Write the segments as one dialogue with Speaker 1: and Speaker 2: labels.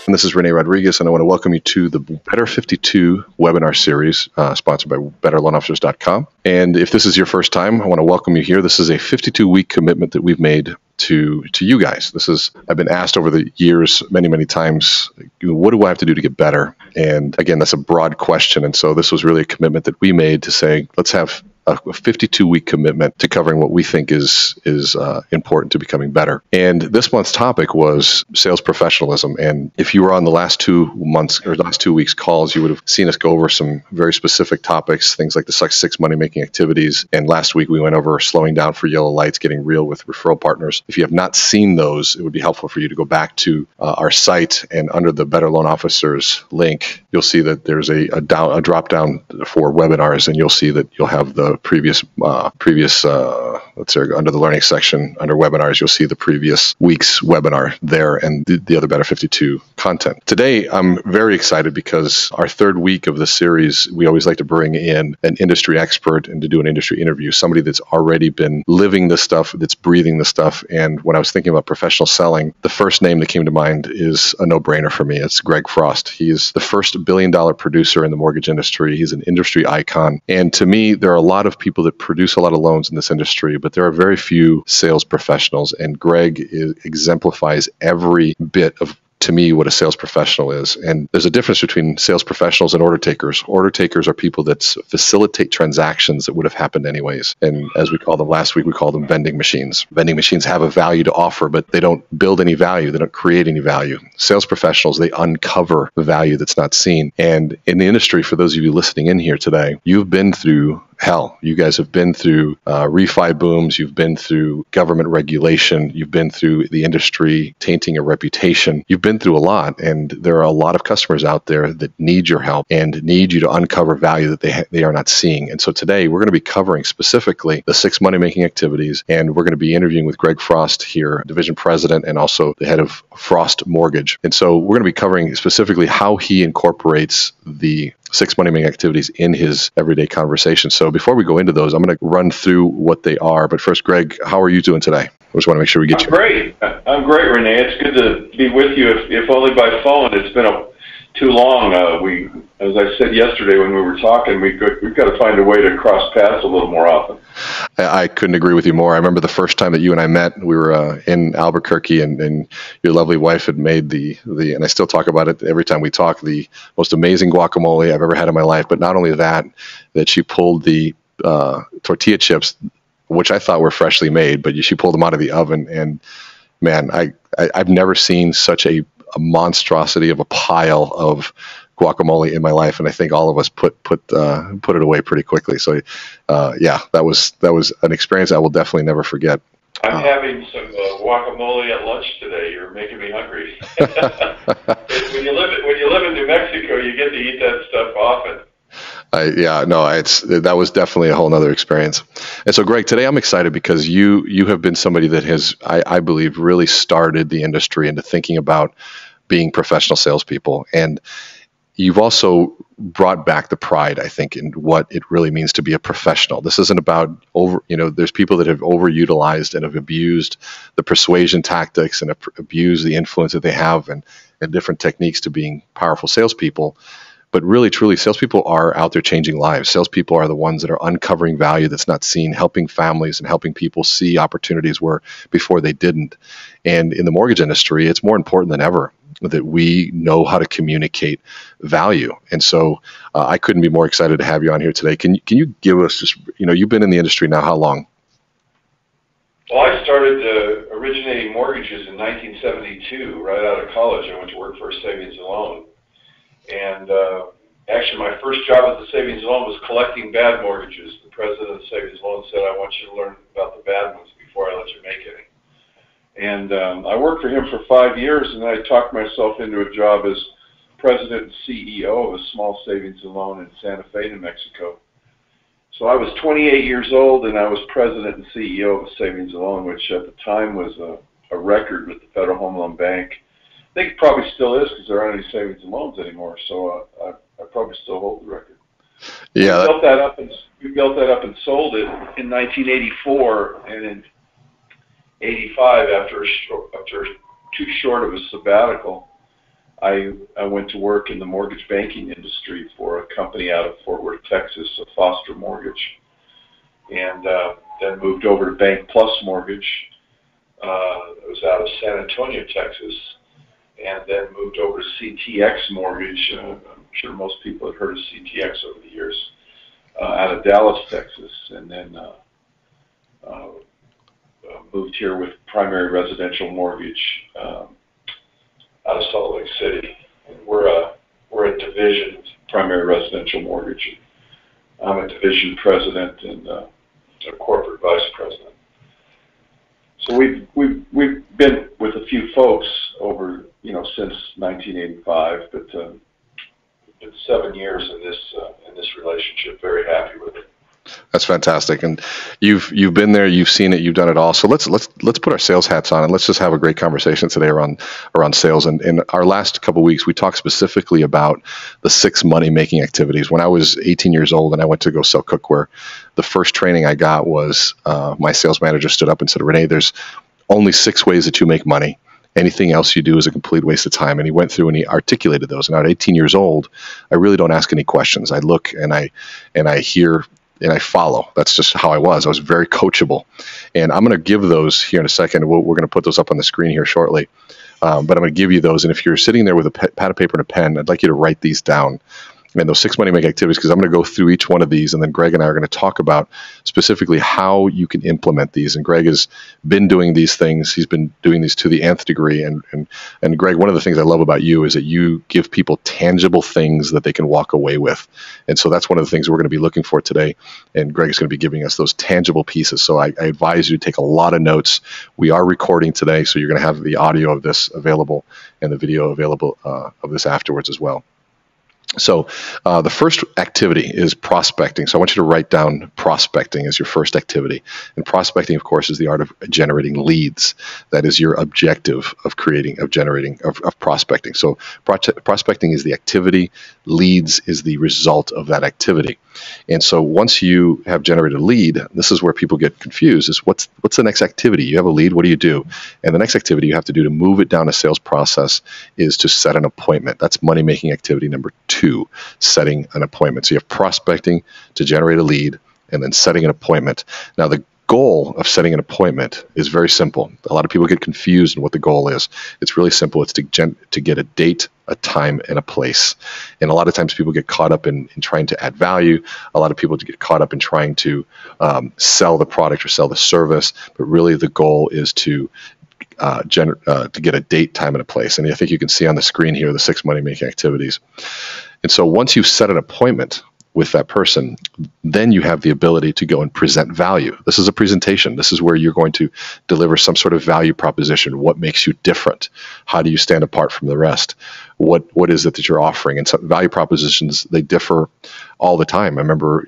Speaker 1: and this is Rene Rodriguez, and I want to welcome you to the Better 52 webinar series sponsored by BetterLoanOfficers.com. And if this is your first time, I want to welcome you here. This is a 52-week commitment that we've made to you guys. I've been asked over the years many times, what do I have to do to get better? And again, that's a broad question. And so this was really a commitment that we made to say, let's have a 52-week commitment to covering what we think is important to becoming better. And this month's topic was sales professionalism. And if you were on the last 2 months or last 2 weeks calls, you would have seen us go over some very specific topics, things like the 6 money-making activities. And last week we went over slowing down for yellow lights, getting real with referral partners. If you have not seen those, it would be helpful for you to go back to our site, and under the Better Loan Officers link, you'll see that there's a drop down for webinars, and you'll see that you'll have the previous let's say under the learning section under webinars, you'll see the previous week's webinar there and the other Better 52 content. Today, I'm very excited because our third week of the series, we always like to bring in an industry expert and to do an industry interview, somebody that's already been living this stuff, that's breathing this stuff. And when I was thinking about professional selling, the first name that came to mind is a no-brainer for me. It's Greg Frost. He is the first billion-dollar producer in the mortgage industry. He's an industry icon. And to me, there are a lot of people that produce a lot of loans in this industry, but there are very few sales professionals. And Greg exemplifies every bit of, to me, what a sales professional is. And there's a difference between sales professionals and order takers. Order takers are people that facilitate transactions that would have happened anyways. And as we called them last week, we call them vending machines. Vending machines have a value to offer, but they don't build any value. They don't create any value. Sales professionals, they uncover value that's not seen. And in the industry, for those of you listening in here today, you've been through hell. You guys have been through refi booms. You've been through government regulation. You've been through the industry tainting a reputation. You've been through a lot, and there are a lot of customers out there that need your help and need you to uncover value that they are not seeing. And so today we're going to be covering specifically the 6 money-making activities, and we're going to be interviewing with Greg Frost here, division president and also the head of Frost Mortgage. And so we're going to be covering specifically how he incorporates the 6 money-making activities in his everyday conversation. So before we go into those, I'm going to run through what they are. But first, Greg, how are you doing today? I just want to make sure we get you.
Speaker 2: I'm great, Rene. It's good to be with you, if only by phone. It's been too long. As I said yesterday when we were talking, we've got to find a way to cross paths a little more often.
Speaker 1: I couldn't agree with you more. I remember the first time that you and I met, we were in Albuquerque, and your lovely wife had made the and I still talk about it every time we talk, the most amazing guacamole I've ever had in my life. But not only that she pulled the tortilla chips, which I thought were freshly made, but she pulled them out of the oven, and man, I've never seen such a monstrosity of a pile of guacamole in my life, and I think all of us put it away pretty quickly. So, yeah, that was an experience I will definitely never forget.
Speaker 2: I'm having some guacamole at lunch today. You're making me hungry. When you live in New Mexico, you get to eat that stuff often.
Speaker 1: That was definitely a whole nother experience. And so, Greg, today I'm excited because you have been somebody that has, I believe, really started the industry into thinking about being professional salespeople. And you've also brought back the pride, I think, in what it really means to be a professional. This isn't about there's people that have overutilized and have abused the persuasion tactics and abused the influence that they have and different techniques to being powerful salespeople. But really, truly, salespeople are out there changing lives. Salespeople are the ones that are uncovering value that's not seen, helping families and helping people see opportunities where before they didn't. And in the mortgage industry, it's more important than ever that we know how to communicate value. And so I couldn't be more excited to have you on here today. Can you give us just, you've been in the industry now how long?
Speaker 2: Well, I started originating mortgages in 1972, right out of college. I went to work for a savings and loan. And actually, my first job at the savings loan was collecting bad mortgages. The president of the savings loan said, I want you to learn about the bad ones before I let you make any. And I worked for him for 5 years, and I talked myself into a job as president and CEO of a small savings and loan in Santa Fe, New Mexico. So I was 28 years old, and I was president and CEO of a savings and loan, which at the time was a record with the Federal Home Loan Bank. I think it probably still is because there aren't any savings and loans anymore. So I probably still hold the record.
Speaker 1: Yeah,
Speaker 2: we built that up and sold it in 1984, and in 85, after too short of a sabbatical, I went to work in the mortgage banking industry for a company out of Fort Worth, Texas, a Foster Mortgage, and then moved over to Bank Plus Mortgage. It was out of San Antonio, Texas, and then moved over to CTX Mortgage. I'm sure most people have heard of CTX over the years, out of Dallas, Texas, and then moved here with Primary Residential Mortgage out of Salt Lake City. And we're a division of Primary Residential Mortgage. I'm a division president and a corporate vice president. So we've been with a few folks over, since 1985, but it's 7 years in this relationship. Very happy with it.
Speaker 1: That's fantastic, and you've been there, you've seen it, you've done it all. So let's put our sales hats on and let's just have a great conversation today around sales. And in our last couple of weeks, we talked specifically about the 6 money making activities. When I was 18 years old and I went to go sell cookware, the first training I got was my sales manager stood up and said, "Rene, there's only 6 ways that you make money. Anything else you do is a complete waste of time." And he went through and he articulated those. And at 18 years old, I really don't ask any questions. I look and I hear and I follow. That's just how I was. I was very coachable. And I'm going to give those here in a second. We're going to put those up on the screen here shortly. But I'm going to give you those. And if you're sitting there with a pad of paper and a pen, I'd like you to write these down. And those 6 money making activities, because I'm going to go through each one of these, and then Greg and I are going to talk about specifically how you can implement these. And Greg has been doing these things. He's been doing these to the nth degree. And Greg, one of the things I love about you is that you give people tangible things that they can walk away with. And so that's one of the things we're going to be looking for today. And Greg is going to be giving us those tangible pieces. So I advise you to take a lot of notes. We are recording today, so you're going to have the audio of this available and the video available of this afterwards as well. So the first activity is prospecting. So I want you to write down prospecting as your first activity. And prospecting, of course, is the art of generating leads. That is your objective of generating prospecting. So prospecting is the activity. Leads is the result of that activity. And so once you have generated a lead, this is where people get confused, is what's the next activity? You have a lead, what do you do? And the next activity you have to do to move it down a sales process is to set an appointment. That's money-making activity number 2, setting an appointment. So you have prospecting to generate a lead and then setting an appointment. Now, the goal of setting an appointment is very simple. A lot of people get confused in what the goal is. It's really simple. It's to get a date, a time, and a place. And a lot of times people get caught up in trying to add value. A lot of people get caught up in trying to sell the product or sell the service. But really the goal is to get a date, time, and a place. And I think you can see on the screen here the 6 money-making activities. And so once you set an appointment with that person, then you have the ability to go and present value. This is a presentation. This is where you're going to deliver some sort of value proposition. What makes you different? How do you stand apart from the rest? What is it that you're offering? And some value propositions, they differ all the time. I remember,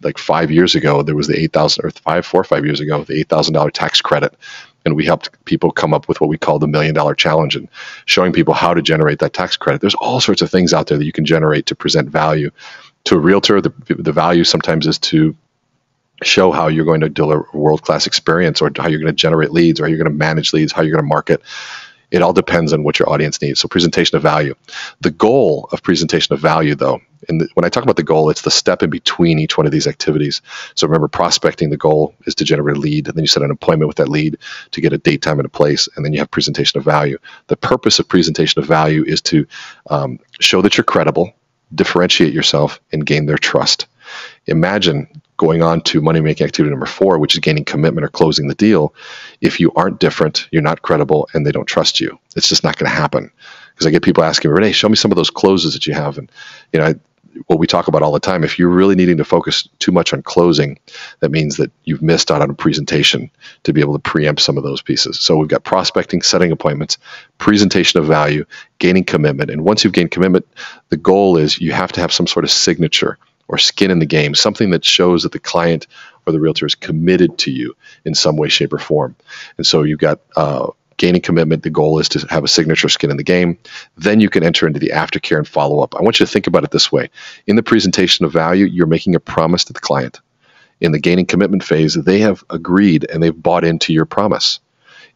Speaker 1: like 5 years ago, there was the 4 or 5 years ago, the $8,000 tax credit. And we helped people come up with what we call the $1 Million Challenge and showing people how to generate that tax credit. There's all sorts of things out there that you can generate to present value. To a realtor, the value sometimes is to show how you're going to deliver a world-class experience, or how you're going to generate leads, or how you're going to manage leads, how you're going to market. It all depends on what your audience needs. So presentation of value. The goal of presentation of value, though, when I talk about the goal, it's the step in between each one of these activities. So remember, prospecting, the goal is to generate a lead, and then you set an appointment with that lead to get a date, time, and a place, and then you have presentation of value. The purpose of presentation of value is to show that you're credible, differentiate yourself, and gain their trust. Imagine going on to money-making activity number 4, which is gaining commitment or closing the deal. If you aren't different, you're not credible, and they don't trust you, it's just not going to happen. Because I get people asking me, "Rene, show me some of those closes that you have." And what we talk about all the time, if you're really needing to focus too much on closing, that means that you've missed out on a presentation to be able to preempt some of those pieces. So we've got prospecting, setting appointments, presentation of value, gaining commitment. And once you've gained commitment, the goal is you have to have some sort of signature or skin in the game, something that shows that the client or the realtor is committed to you in some way, shape, or form. And so you've got gaining commitment. The goal is to have a signature, skin in the game. Then you can enter into the aftercare and follow-up. I want you to think about it this way. In the presentation of value, you're making a promise to the client. In the gaining commitment phase, they have agreed and they've bought into your promise.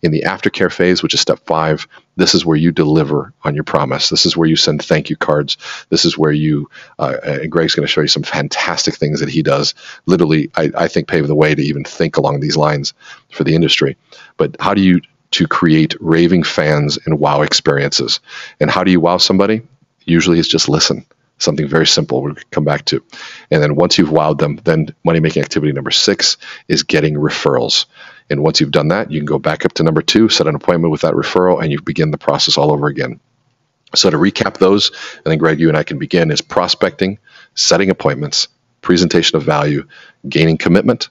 Speaker 1: In the aftercare phase, which is step 5, this is where you deliver on your promise. This is where you send thank you cards. This is where you, and Greg's going to show you some fantastic things that he does. Literally, I think pave the way to even think along these lines for the industry. But how do you to create raving fans and wow experiences? And how do you wow somebody? Usually it's just listen. Something very simple we'll come back to. And then once you've wowed them, then money-making activity number 6 is getting referrals. And once you've done that, you can go back up to number 2, set an appointment with that referral, and you begin the process all over again. So to recap those, and then Greg, you and I can begin, is prospecting, setting appointments, presentation of value, gaining commitment,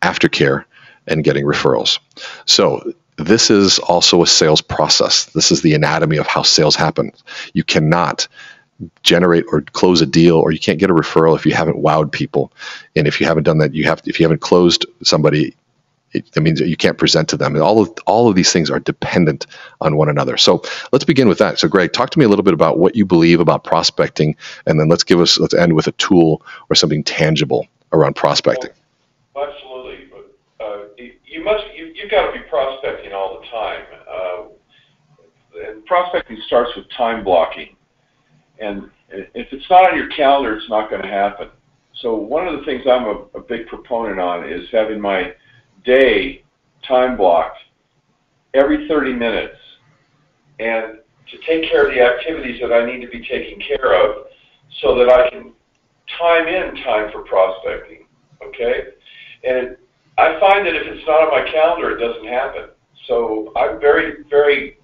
Speaker 1: aftercare, and getting referrals. So this is also a sales process. This is the anatomy of how sales happen. You cannot generate or close a deal, or you can't get a referral if you haven't wowed people. And if you haven't done that, if you haven't closed somebody, that means that you can't present to them. And all of these things are dependent on one another. So let's begin with that. So Greg, talk to me a little bit about what you believe about prospecting, and then let's end with a tool or something tangible around prospecting.
Speaker 2: Well, absolutely. You've got to be prospecting all the time. And prospecting starts with time blocking. And if it's not on your calendar, it's not going to happen. So one of the things I'm a big proponent on is having my day time blocked every 30 minutes, and to take care of the activities that I need to be taking care of so that I can time for prospecting, okay? And I find that if it's not on my calendar, it doesn't happen. So I'm very, very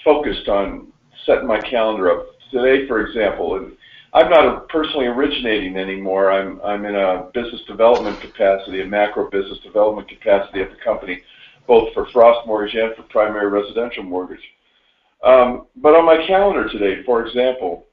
Speaker 2: focused on setting my calendar up. Today, for example, and I'm not personally originating anymore. I'm in a business development capacity, a macro business development capacity at the company, both for Frost Mortgage and for primary residential mortgage. But on my calendar today, for example,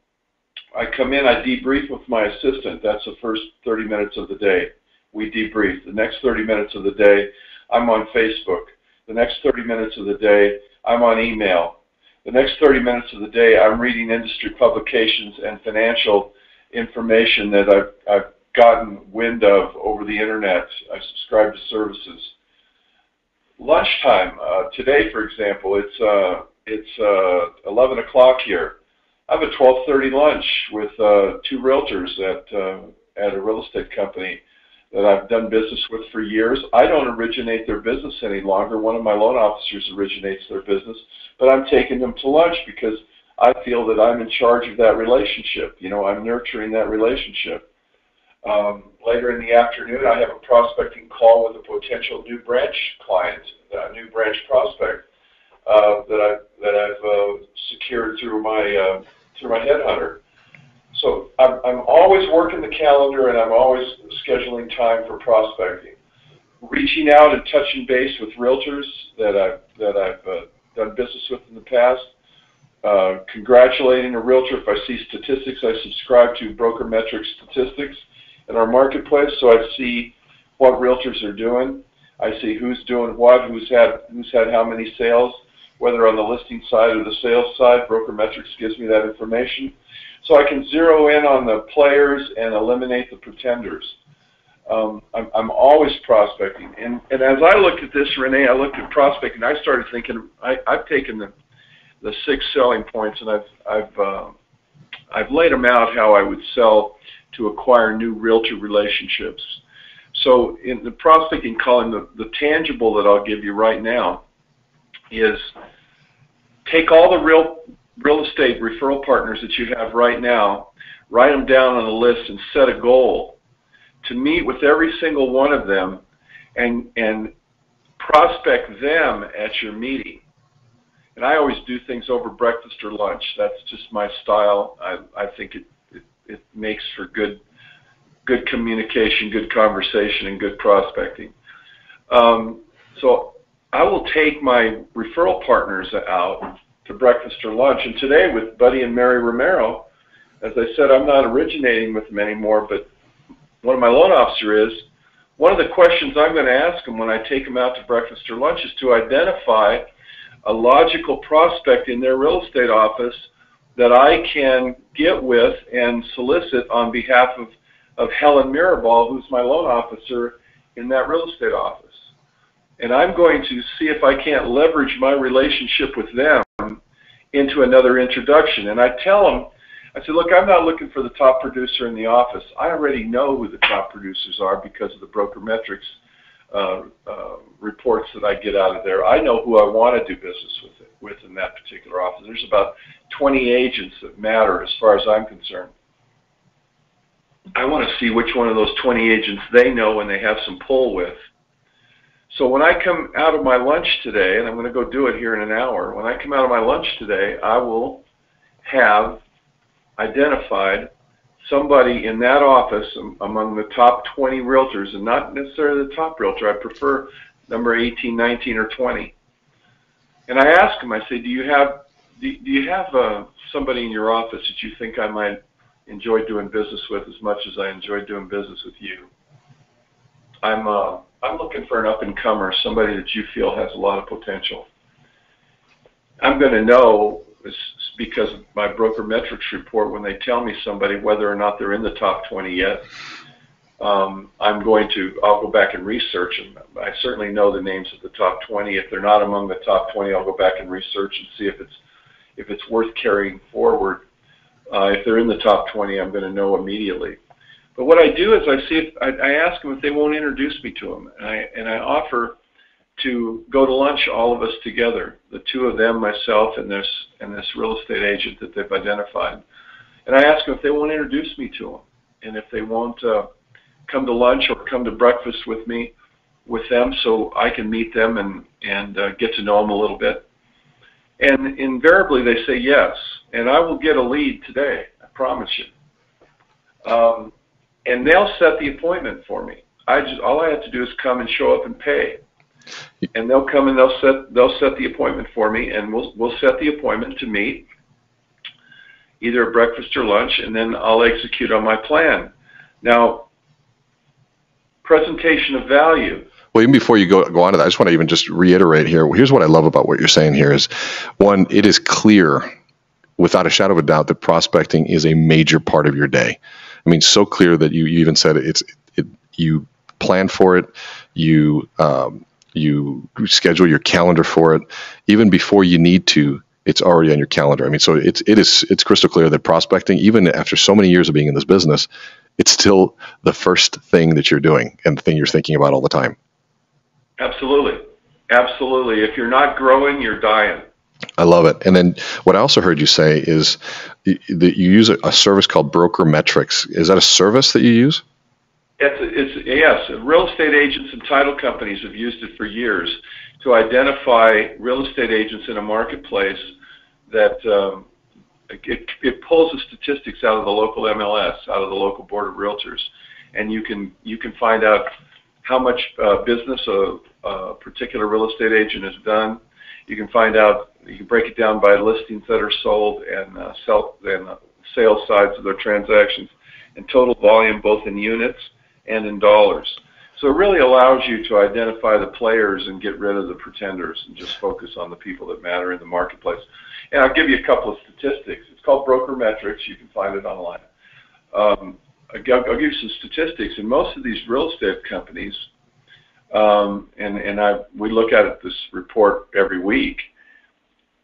Speaker 2: I come in, I debrief with my assistant. That's the first 30 minutes of the day. We debrief. The next 30 minutes of the day, I'm on Facebook. The next 30 minutes of the day, I'm on email. The next 30 minutes of the day, I'm reading industry publications and financial information that I've gotten wind of over the internet. I subscribe to services. Lunchtime, today, for example, it's 11 o'clock here. I have a 12:30 lunch with 2 realtors at a real estate company that I've done business with for years. I don't originate their business any longer. One of my loan officers originates their business, but I'm taking them to lunch because I feel that I'm in charge of that relationship. You know, I'm nurturing that relationship. Later in the afternoon, I have a prospecting call with a potential new branch client, a new branch prospect that I've secured through my headhunter. So I'm always working the calendar, and I'm always scheduling time for prospecting. Reaching out and touching base with realtors that I've done business with in the past. Congratulating a realtor if I see statistics. I subscribe to broker metric statistics in our marketplace, so I see what realtors are doing. I see who's doing what, who's had how many sales, whether on the listing side or the sales side. Broker metrics gives me that information. So I can zero in on the players and eliminate the pretenders. I'm always prospecting. And as I looked at this, Rene, I looked at prospecting. I started thinking, I've taken the 6 selling points, and I've laid them out how I would sell to acquire new realtor relationships. So in the prospecting column, the tangible that I'll give you right now is take all the real estate referral partners that you have right now, write them down on a list and set a goal to meet with every single one of them and prospect them at your meeting. And I always do things over breakfast or lunch. That's just my style. I think it makes for good communication, good conversation, and good prospecting. So I will take my referral partners out to breakfast or lunch. And today with Buddy and Mary Romero, as I said, I'm not originating with them anymore, but one of my loan officers is. One of the questions I'm going to ask them when I take them out to breakfast or lunch is to identify a logical prospect in their real estate office that I can get with and solicit on behalf of Helen Mirabal, who's my loan officer in that real estate office. and I'm going to see if I can't leverage my relationship with them into another introduction. And I tell them, I said, look, I'm not looking for the top producer in the office. I already know who the top producers are because of the broker metrics reports that I get out of there. I know who I want to do business with in that particular office. There's about 20 agents that matter as far as I'm concerned. I want to see which one of those 20 agents they know and they have some pull with. So when I come out of my lunch today, and I'm going to go do it here in an hour, when I come out of my lunch today, I will have identified somebody in that office among the top 20 realtors, and not necessarily the top realtor. I prefer number 18, 19, or 20. And I ask them, I say, do you have somebody in your office that you think I might enjoy doing business with as much as I enjoy doing business with you? I'm looking for an up-and-comer, somebody that you feel has a lot of potential. I'm going to know, because of my broker metrics report, when they tell me somebody, whether or not they're in the top 20 yet. I'll go back and research, and I certainly know the names of the top 20. If they're not among the top 20, I'll go back and research and see if it's worth carrying forward. If they're in the top 20, I'm going to know immediately. But what I do is I ask them if they won't introduce me to them, and I offer to go to lunch, all of us together, the two of them, myself, and this real estate agent that they've identified. And I ask them if they won't introduce me to them, and if they won't come to lunch or come to breakfast with me, with them, so I can meet them and get to know them a little bit. And invariably they say yes, and I will get a lead today, I promise you. And they'll set the appointment for me. All I have to do is come and show up and pay. And they'll come and they'll set the appointment for me, and we'll set the appointment to meet, either at breakfast or lunch, and then I'll execute on my plan. Now, presentation of value.
Speaker 1: Well, even before you go on to that, I just want to even just reiterate here. Here's what I love about what you're saying here is, one, it is clear, without a shadow of a doubt, that prospecting is a major part of your day. I mean, so clear that you even said you plan for it, you schedule your calendar for it, even before you need to. It's already on your calendar. I mean, so it's crystal clear that prospecting, even after so many years of being in this business, it's still the first thing that you're doing and the thing you're thinking about all the time.
Speaker 2: Absolutely. Absolutely. If you're not growing, you're dying.
Speaker 1: I love it. And then what I also heard you say is that you use a service called Broker Metrics. Is that a service that you use?
Speaker 2: Yes. Real estate agents and title companies have used it for years to identify real estate agents in a marketplace that it pulls the statistics out of the local MLS, out of the local board of realtors, and you can find out how much business a particular real estate agent has done. You can find out, you can break it down by listings that are sold and sales sides of their transactions, and total volume both in units and in dollars. So it really allows you to identify the players and get rid of the pretenders and just focus on the people that matter in the marketplace. And I'll give you a couple of statistics. It's called Broker Metrics. You can find it online. I'll give you some statistics. In most of these real estate companies, we look at this report every week.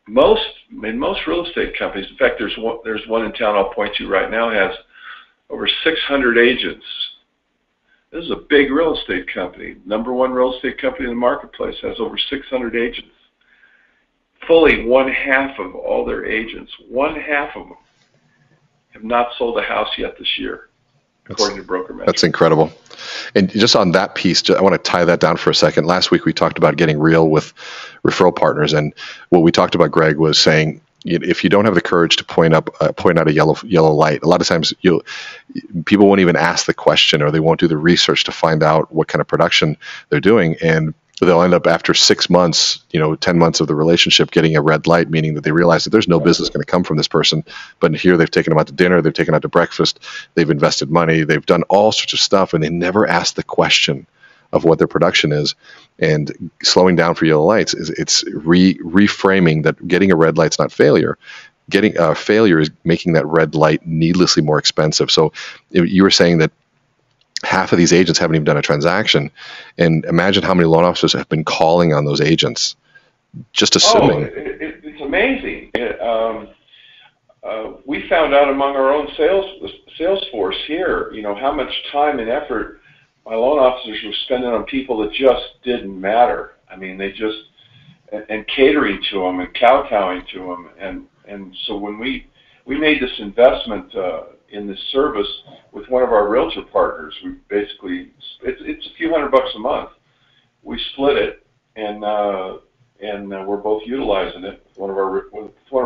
Speaker 2: In most real estate companies, in fact, there's one in town I'll point to right now, has over 600 agents. This is a big real estate company. Number one real estate company in the marketplace, has over 600 agents. Fully one-half of all their agents, one-half of them, have not sold a house yet this year, according to Broker Metrics.
Speaker 1: That's incredible. And just on that piece, I want to tie that down for a second. Last week we talked about getting real with referral partners, and what we talked about, Greg, was saying, if you don't have the courage to point out a yellow light, a lot of times people won't even ask the question, or they won't do the research to find out what kind of production they're doing, and they'll end up after 6 months, 10 months of the relationship, getting a red light, meaning that they realize that there's no business going to come from this person. But here they've taken them out to dinner, they've taken them out to breakfast, they've invested money, they've done all sorts of stuff, and they never ask the question of what their production is. And slowing down for yellow lights it's reframing that getting a red light's not failure. Getting a failure is making that red light needlessly more expensive. So you were saying that half of these agents haven't even done a transaction. And imagine how many loan officers have been calling on those agents, just assuming.
Speaker 2: It's amazing. We found out among our own sales force here, how much time and effort my loan officers were spending on people that just didn't matter. I mean, and catering to them and kowtowing to them. And so when we made this investment in this service with one of our realtor partners, we basically, it's a few $100 a month. We split it, and we're both utilizing it with one of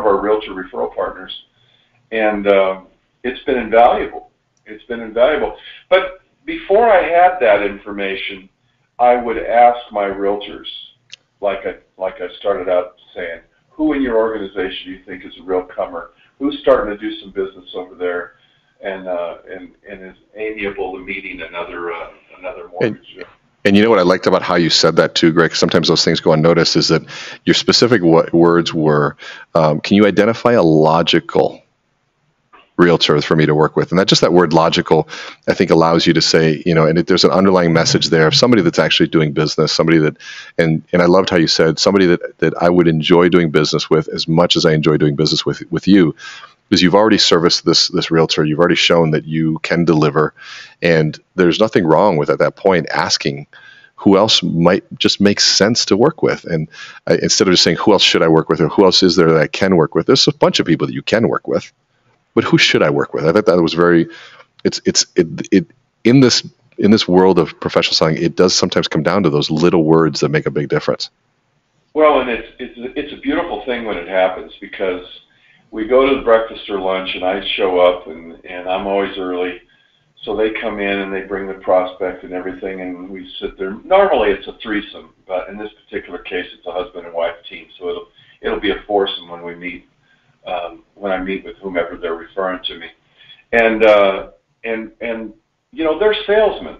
Speaker 2: our realtor referral partners, and it's been invaluable. It's been invaluable. But before I had that information, I would ask my realtors, like I started out saying, who in your organization do you think is a real comer? Who's starting to do some business over there, and is amiable to meeting another mortgage?
Speaker 1: And you know what I liked about how you said that too, Greg? Sometimes those things go unnoticed. Is that your specific words were, can you identify a logical realtor for me to work with? And that word logical, I think, allows you to say, and there's an underlying message there of somebody that's actually doing business, somebody that, and I loved how you said, somebody that I would enjoy doing business with as much as I enjoy doing business with you, because you've already serviced this realtor, you've already shown that you can deliver, and there's nothing wrong with, at that point, asking who else might just make sense to work with. And instead of just saying, who else should I work with, or who else is there that I can work with, there's a bunch of people that you can work with. But who should I work with? I thought that was very. In this world of professional selling, it does sometimes come down to those little words that make a big difference.
Speaker 2: Well, and it's a beautiful thing when it happens, because we go to the breakfast or lunch, and I show up, and I'm always early, so they come in and they bring the prospect and everything, and we sit there. Normally it's a threesome, but in this particular case, it's a husband and wife team, so it'll be a foursome when we meet. When I meet with whomever they're referring to me, and they're salesmen,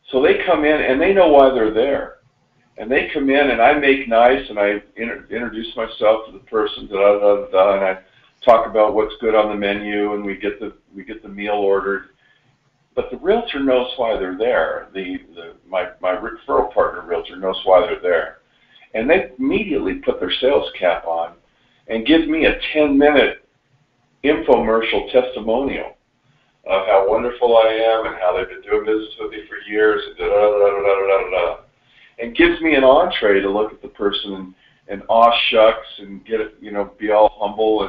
Speaker 2: so they come in and they know why they're there, and they come in and I make nice and I introduce myself to the person, and I talk about what's good on the menu, and we get the meal ordered, but the realtor knows why they're there. My referral partner realtor knows why they're there, and they immediately put their sales cap on and give me a 10-minute infomercial testimonial of how wonderful I am and how they've been doing business with me for years, and gives me an entree to look at the person and aw shucks and get it, be all humble,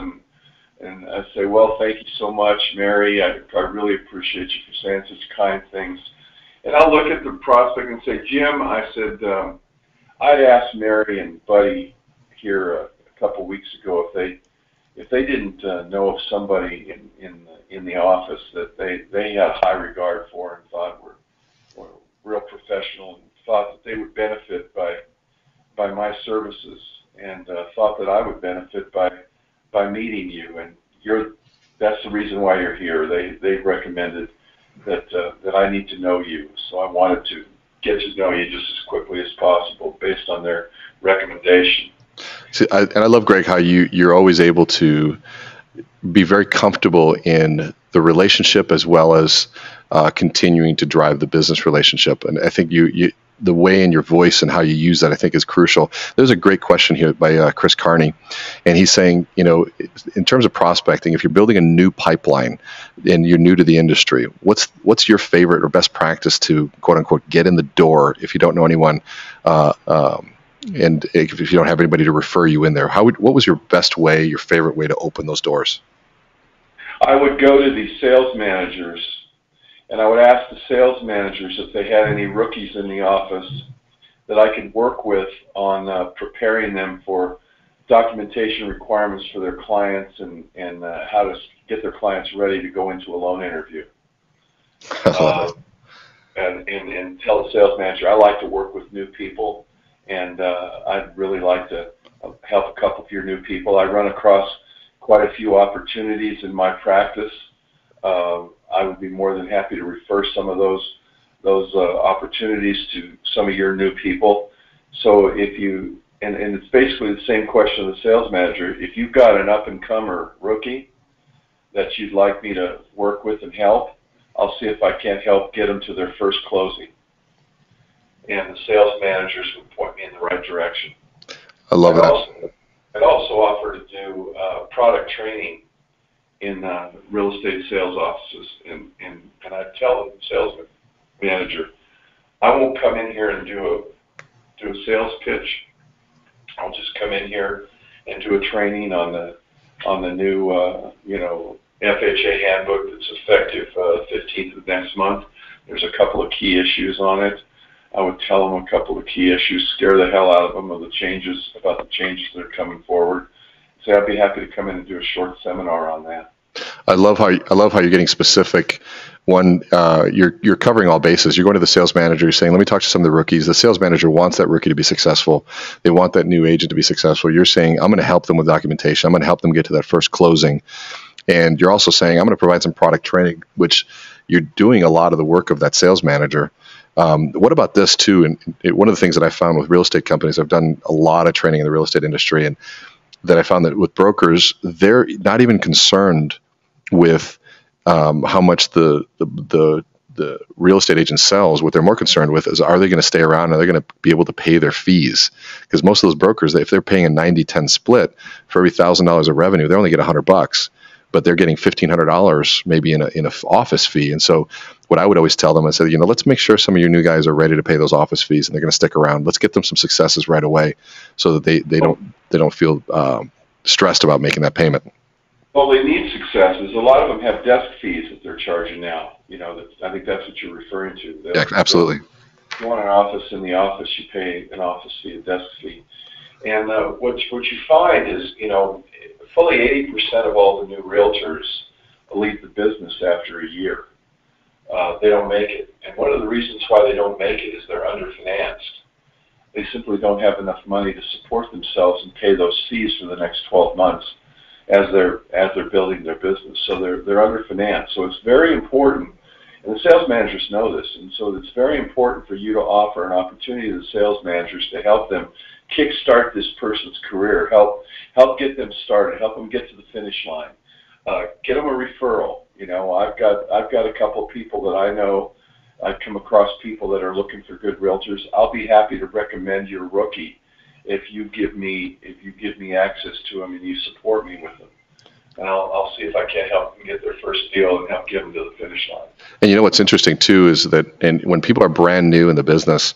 Speaker 2: and I say, well, thank you so much, Mary. I really appreciate you for saying such kind things. And I'll look at the prospect and say, Jim, I said, I'd asked Mary and Buddy here a couple weeks ago if they didn't know of somebody in the office that they had high regard for and thought were real professional, and thought that they would benefit by my services, and thought that I would benefit by meeting you, and that's the reason why you're here. They recommended that I need to know you, so I wanted to get to know you just as quickly as possible based on their recommendation.
Speaker 1: See, I love, Greg, how you're always able to be very comfortable in the relationship as well as continuing to drive the business relationship. And I think the way in your voice and how you use that, I think, is crucial. There's a great question here by Chris Carney, and he's saying, in terms of prospecting, if you're building a new pipeline and you're new to the industry, what's your favorite or best practice to, quote unquote, get in the door if you don't know anyone? And if you don't have anybody to refer you in there, what was your best way, your favorite way to open those doors?
Speaker 2: I would go to the sales managers, and I would ask the sales managers if they had any rookies in the office that I could work with on preparing them for documentation requirements for their clients and how to get their clients ready to go into a loan interview. And tell the sales manager, I like to work with new people, and I'd really like to help a couple of your new people. I run across quite a few opportunities in my practice. I would be more than happy to refer some of those opportunities to some of your new people. So if you, and it's basically the same question of the sales manager, if you've got an up-and-comer rookie that you'd like me to work with and help, I'll see if I can't help get them to their first closing. And the sales managers would point me in the right direction.
Speaker 1: I love that.
Speaker 2: I'd also offer to do product training in real estate sales offices, and I'd tell the sales manager, I won't come in here and do a sales pitch. I'll just come in here and do a training on the new FHA handbook that's effective 15th of next month. There's a couple of key issues on it. I would tell them a couple of key issues, scare the hell out of them about the changes that are coming forward. So I'd be happy to come in and do a short seminar on that.
Speaker 1: I love how you're getting specific. One, you're covering all bases. You're going to the sales manager. You're saying, "Let me talk to some of the rookies." The sales manager wants that rookie to be successful. They want that new agent to be successful. You're saying, "I'm going to help them with documentation. I'm going to help them get to that first closing." And you're also saying, "I'm going to provide some product training," which you're doing a lot of the work of that sales manager. What about this too? And one of the things that I found with real estate companies, I've done a lot of training in the real estate industry, and that I found that with brokers, they're not even concerned with how much the real estate agent sells. What they're more concerned with is, are they going to stay around? Are they going to be able to pay their fees? Because most of those brokers, if they're paying a 90-10 split for every $1,000 of revenue, they only get $100, but they're getting $1,500 maybe in a office fee. And so what I would always tell them, I said, let's make sure some of your new guys are ready to pay those office fees and they're going to stick around. Let's get them some successes right away so that they don't feel stressed about making that payment.
Speaker 2: Well, they need successes. A lot of them have desk fees that they're charging now. I think that's what you're referring to.
Speaker 1: Yeah, absolutely.
Speaker 2: If you want an office in the office, you pay an office fee, a desk fee. And what you find is, fully 80% of all the new realtors leave the business after a year. They don't make it. And one of the reasons why they don't make it is they're underfinanced. They simply don't have enough money to support themselves and pay those fees for the next 12 months as they're building their business. So they're underfinanced. So it's very important, and the sales managers know this, and so it's very important for you to offer an opportunity to the sales managers to help them kickstart this person's career, help get them started, help them get to the finish line, get them a referral. I've got a couple of people that I know. I've come across people that are looking for good realtors. I'll be happy to recommend your rookie if you give me access to them and you support me with them. And I'll see if I can't help them get their first deal and help get them to the finish line. And
Speaker 1: what's interesting too is that, and when people are brand new in the business,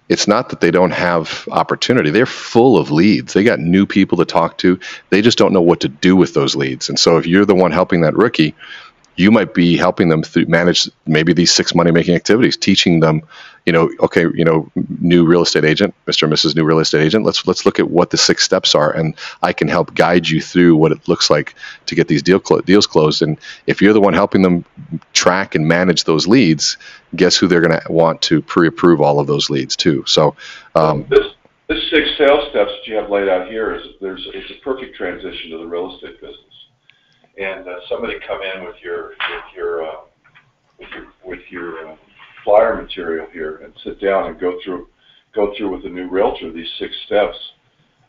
Speaker 1: it's not that they don't have opportunity. They're full of leads. They got new people to talk to. They just don't know what to do with those leads. And so if you're the one helping that rookie, you might be helping them manage maybe these 6 money-making activities, teaching them, new real estate agent, Mr. and Mrs. New Real Estate Agent, let's look at what the 6 steps are, and I can help guide you through what it looks like to get these deals closed. And if you're the one helping them track and manage those leads, guess who they're going to want to pre-approve all of those leads too. So
Speaker 2: this 6 sales steps that you have laid out here it's a perfect transition to the real estate business. And somebody come in with your flyer material here and sit down and go through with a new realtor these 6 steps.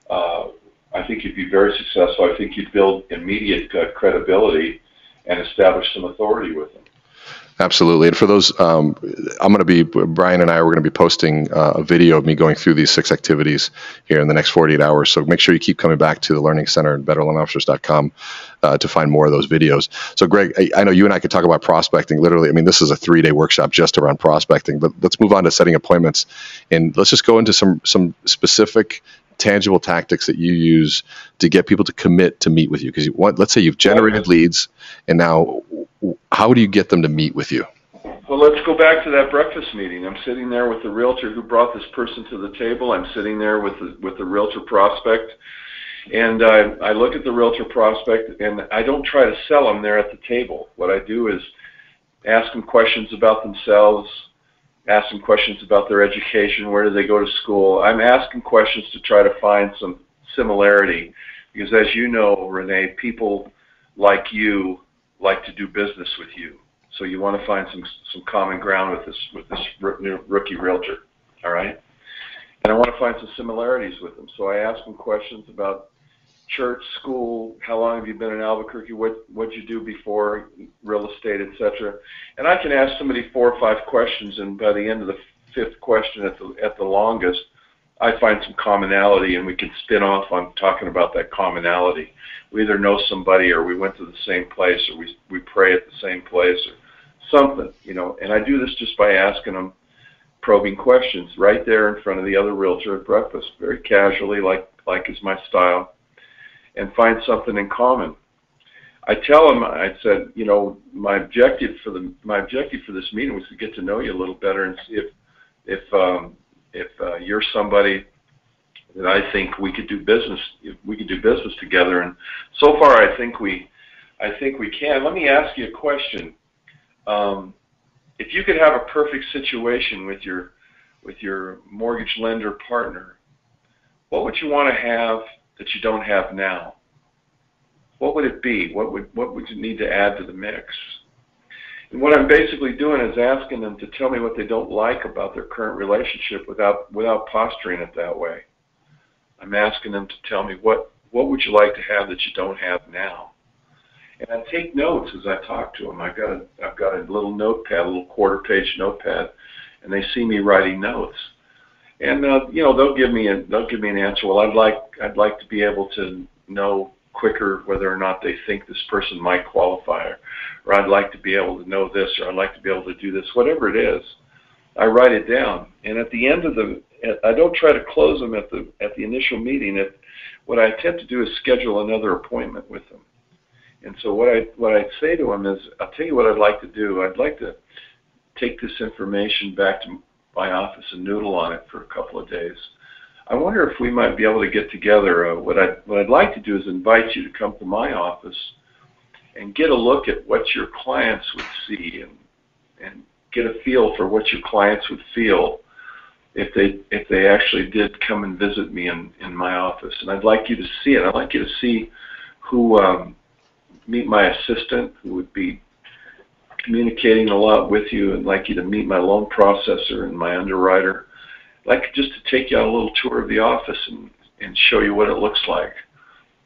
Speaker 2: I think you'd be very successful. I think you'd build immediate credibility and establish some authority with them.
Speaker 1: Absolutely. And for those, Brian and I, we're going to be posting a video of me going through these 6 activities here in the next 48 hours. So make sure you keep coming back to the Learning Center at BetterLoanOfficers.com to find more of those videos. So Greg, I know you and I could talk about prospecting literally. This is a 3-day workshop just around prospecting, but let's move on to setting appointments. And let's just go into some specific tangible tactics that you use to get people to commit to meet with you. Because let's say you've generated leads, and now how do you get them to meet with you?
Speaker 2: Well, let's go back to that breakfast meeting. I'm sitting there with the realtor who brought this person to the table. I'm sitting there with the realtor prospect, and I look at the realtor prospect, and I don't try to sell them there at the table. What I do is ask them questions about themselves, ask them questions about their education, where do they go to school. I'm asking questions to try to find some similarity, because as you know, Rene, people like you like to do business with you. So you want to find some common ground with this rookie realtor, all right? And I want to find some similarities with them. So I ask them questions about church, school, how long have you been in Albuquerque, what'd you do before, real estate, etc. And I can ask somebody 4 or 5 questions, and by the end of the 5th question at the longest, I find some commonality, and we can spin off on talking about that commonality. We either know somebody, or we went to the same place, or we pray at the same place, or something, you know. And I do this just by asking them probing questions right there in front of the other realtor at breakfast, very casually, like is my style, and find something in common. I tell them, I said, you know, my objective for this meeting was to get to know you a little better and see if you're somebody that I think we could do business together. And so far, I think we can. Let me ask you a question. If you could have a perfect situation with your mortgage lender partner, what would you want to have that you don't have now? What would it be? What would you need to add to the mix? And what I'm basically doing is asking them to tell me what they don't like about their current relationship without posturing it that way. I'm asking them to tell me what would you like to have that you don't have now. And I take notes as I talk to them. I've got a little notepad, a little quarter-page notepad, and they see me writing notes. And you know, they'll give me an answer. Well, I'd like to be able to know quicker whether or not they think this person might qualify, or I'd like to be able to know this, or I'd like to be able to do this, whatever it is. I write it down, and at the end of I don't try to close them at the initial meeting. What I attempt to do is schedule another appointment with them. And so what I say to them is, I'll tell you what I'd like to do. I'd like to take this information back to my office and noodle on it for a couple of days. I wonder if we might be able to get together. What I'd like to do is invite you to come to my office and get a look at what your clients would see, and get a feel for what your clients would feel if they actually did come and visit me in my office. And I'd like you to see it. I'd like you to see who meet my assistant, who would be communicating a lot with you, and like you to meet my loan processor and my underwriter. I'd like just to take you on a little tour of the office and show you what it looks like,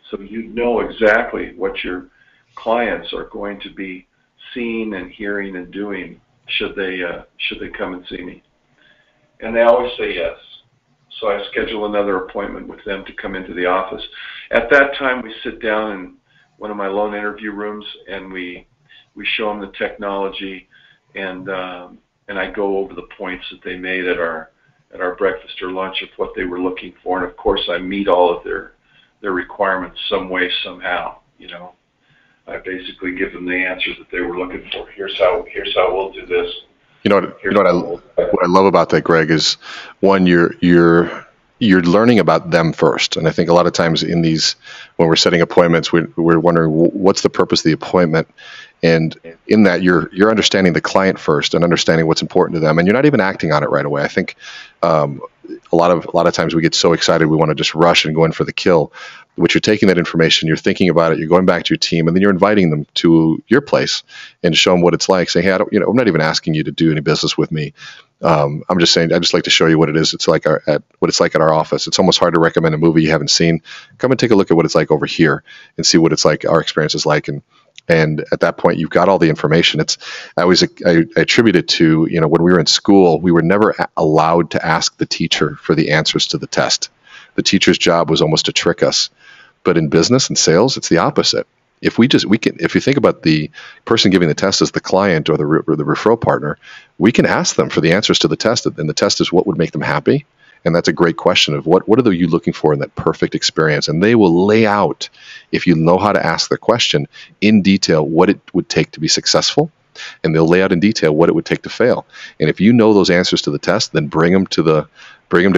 Speaker 2: so you know exactly what your clients are going to be seeing and hearing and doing should they come and see me. And they always say yes. So I schedule another appointment with them to come into the office. At that time, we sit down in one of my loan interview rooms, and we show them the technology, and I go over the points that they made at our breakfast or lunch of what they were looking for. And of course, I meet all of their requirements some way, somehow. You know, I basically give them the answers that they were looking for. Here's how we'll do this.
Speaker 1: You know what I love about that, Greg, is one, you're learning about them first. And I think a lot of times when we're setting appointments, we're wondering what's the purpose of the appointment. And in that, you're understanding the client first and understanding what's important to them, and you're not even acting on it right away. I think a lot of times we get so excited we want to just rush and go in for the kill. Which you're taking that information, you're thinking about it, you're going back to your team, and then you're inviting them to your place and show them what it's like. Say, hey, I'm not even asking you to do any business with me. I'm just saying, I just like to show you what it is. It's like what it's like at our office. It's almost hard to recommend a movie you haven't seen. Come and take a look at what it's like over here and see what it's like, our experience is like. And at that point, you've got all the information. I attribute it to, when we were in school, we were never allowed to ask the teacher for the answers to the test. The teacher's job was almost to trick us. But in business and sales, it's the opposite. If you think about the person giving the test as the client or the referral partner, we can ask them for the answers to the test, and the test is what would make them happy. And that's a great question of what are you looking for in that perfect experience? And they will lay out, if you know how to ask the question, in detail what it would take to be successful, and they'll lay out in detail what it would take to fail. And if you know those answers to the test, then bring them to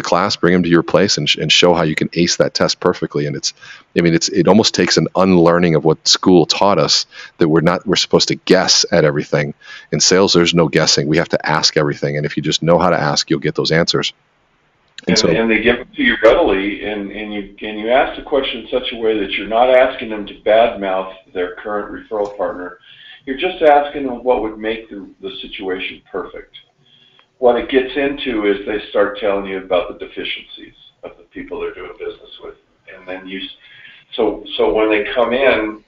Speaker 1: class, bring them to your place, and show how you can ace that test perfectly. And it almost takes an unlearning of what school taught us, that we're supposed to guess at everything. In sales, there's no guessing. We have to ask everything. And if you just know how to ask, you'll get those answers.
Speaker 2: And they give it to you readily, and you ask the question in such a way that you're not asking them to badmouth their current referral partner. You're just asking them what would make the situation perfect. What it gets into is they start telling you about the deficiencies of the people they're doing business with, and then So when they come in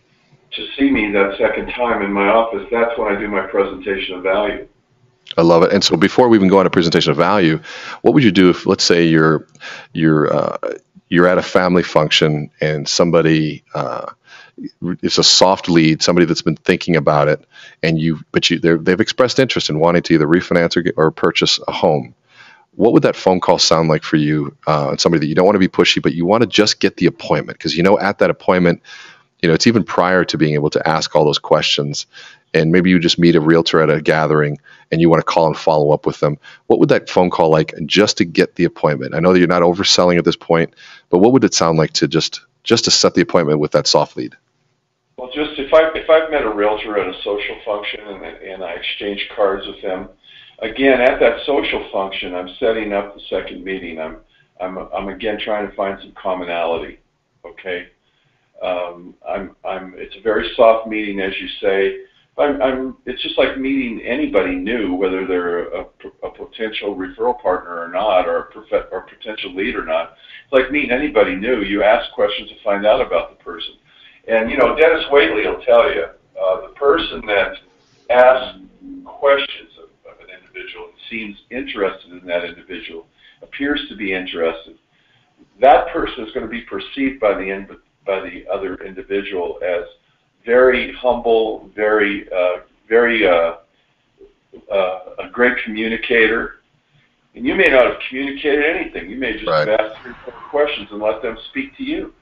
Speaker 2: to see me that second time in my office, that's when I do my presentation of value.
Speaker 1: I love it. And so before we even go on a presentation of value, what would you do if, let's say, you're at a family function and somebody it's a soft lead, somebody that's been thinking about it, and they've expressed interest in wanting to either refinance or purchase a home. What would that phone call sound like for you? Somebody that you don't want to be pushy, but you want to just get the appointment, because at that appointment, it's even prior to being able to ask all those questions. And maybe you just meet a realtor at a gathering and you want to call and follow up with them. What would that phone call like just to get the appointment? I know that you're not overselling at this point, but what would it sound like to just to set the appointment with that soft lead?
Speaker 2: Well, just if I've met a realtor at a social function and I exchange cards with them, again at that social function, I'm setting up the second meeting. I'm again trying to find some commonality. Okay. It's a very soft meeting, as you say. It's just like meeting anybody new, whether they're a potential referral partner or not, or a potential lead or not. It's like meeting anybody new. You ask questions to find out about the person. And, Dennis Whaley will tell you, the person that asks questions of an individual and seems interested in that individual, appears to be interested, that person is going to be perceived by the other individual as very humble, very a great communicator. And you may not have communicated anything. You may just have asked 3 or 4 questions and let them speak to you.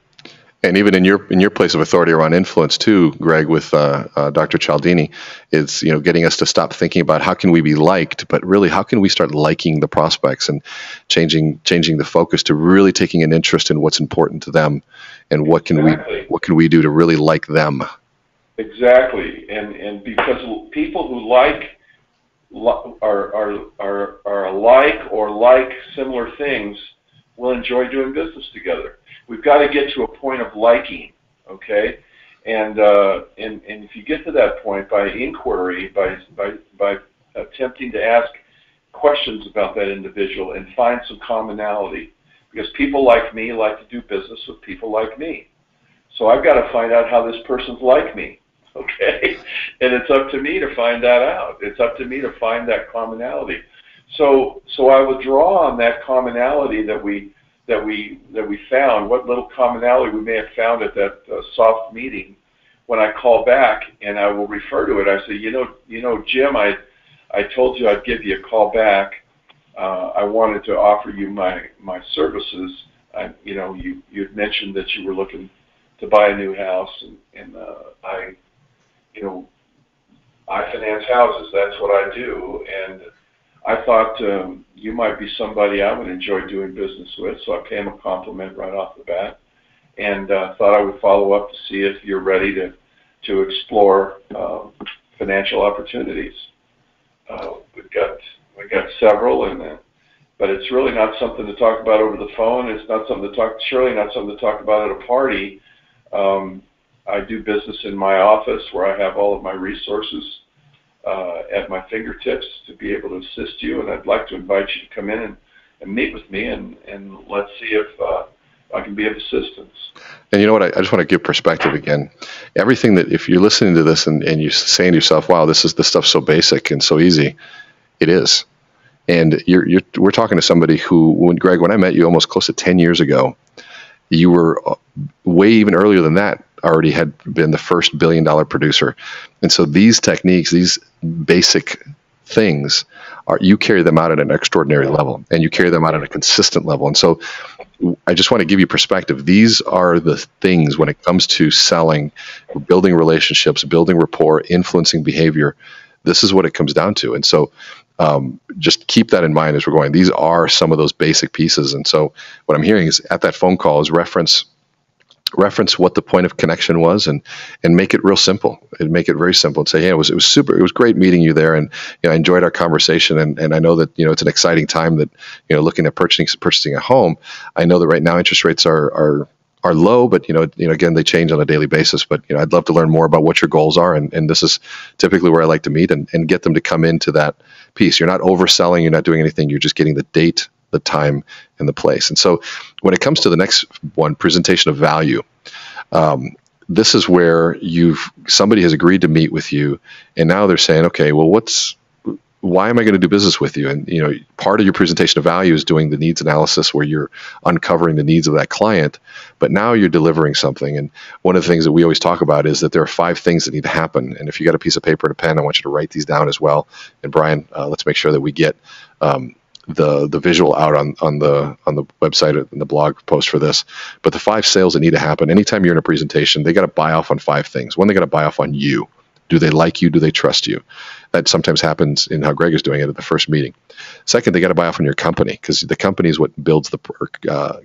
Speaker 1: And even in your place of authority around influence too, Greg, with Dr. Cialdini, it's getting us to stop thinking about how can we be liked, but really how can we start liking the prospects and changing the focus to really taking an interest in what's important to them, and what can we do to really like them.
Speaker 2: Exactly, and because people who are alike or like similar things will enjoy doing business together. We've got to get to a point of liking, okay? And if you get to that point by inquiry, by attempting to ask questions about that individual and find some commonality, because people like me like to do business with people like me. So I've got to find out how this person's like me, okay? And it's up to me to find that out. It's up to me to find that commonality. So I will draw on that commonality that we found, what little commonality we may have found at that soft meeting, when I call back, and I will refer to it. I say, Jim, I told you I'd give you a call back. I wanted to offer you my services. You had mentioned that you were looking to buy a new house, and I finance houses. That's what I do, and I thought you might be somebody I would enjoy doing business with, so I came a compliment right off the bat, and thought I would follow up to see if you're ready to explore financial opportunities. We've got several, but it's really not something to talk about over the phone. It's not something surely not something to talk about at a party. I do business in my office, where I have all of my resources at my fingertips to be able to assist you, and I'd like to invite you to come in and meet with me, and let's see if I can be of assistance.
Speaker 1: And you know what? I just want to give perspective again. Everything that, if you're listening to this and you're saying to yourself, wow, this stuff's so basic and so easy, it is. And we're talking to somebody who, Greg, when I met you almost close to 10 years ago, you were way even earlier than that, already had been the first billion-dollar producer. And so these techniques, these basic things, you carry them out at an extraordinary level, and you carry them out at a consistent level. And so I just want to give you perspective. These are the things when it comes to selling, building relationships, building rapport, influencing behavior. This is what it comes down to. And so just keep that in mind as we're going. These are some of those basic pieces. And so what I'm hearing is, at that phone call, is reference what the point of connection was, and make it real simple, and make it very simple, and say, hey, it was super, it was great meeting you there, and I enjoyed our conversation, and I know that it's an exciting time that looking at purchasing a home. I know that right now interest rates are low, but again, they change on a daily basis. But I'd love to learn more about what your goals are, and this is typically where I like to meet and get them to come into that piece. You're not overselling, you're not doing anything, you're just getting the date, the time, and the place. And so when it comes to the next one, presentation of value, This is where somebody has agreed to meet with you, and now they're saying, okay, well, why am I going to do business with you? And part of your presentation of value is doing the needs analysis, where you're uncovering the needs of that client, but now you're delivering something. And one of the things that we always talk about is that there are 5 things that need to happen. And if you got a piece of paper and a pen, I want you to write these down as well. And Brian, let's make sure that we get the visual out on the website and the blog post for this. But the 5 sales that need to happen anytime you're in a presentation, they got to buy off on 5 things. One, they got to buy off on you. Do they like you? Do they trust you? That sometimes happens in how Greg is doing it at the first meeting. Second, they got to buy off on your company, because the company is what builds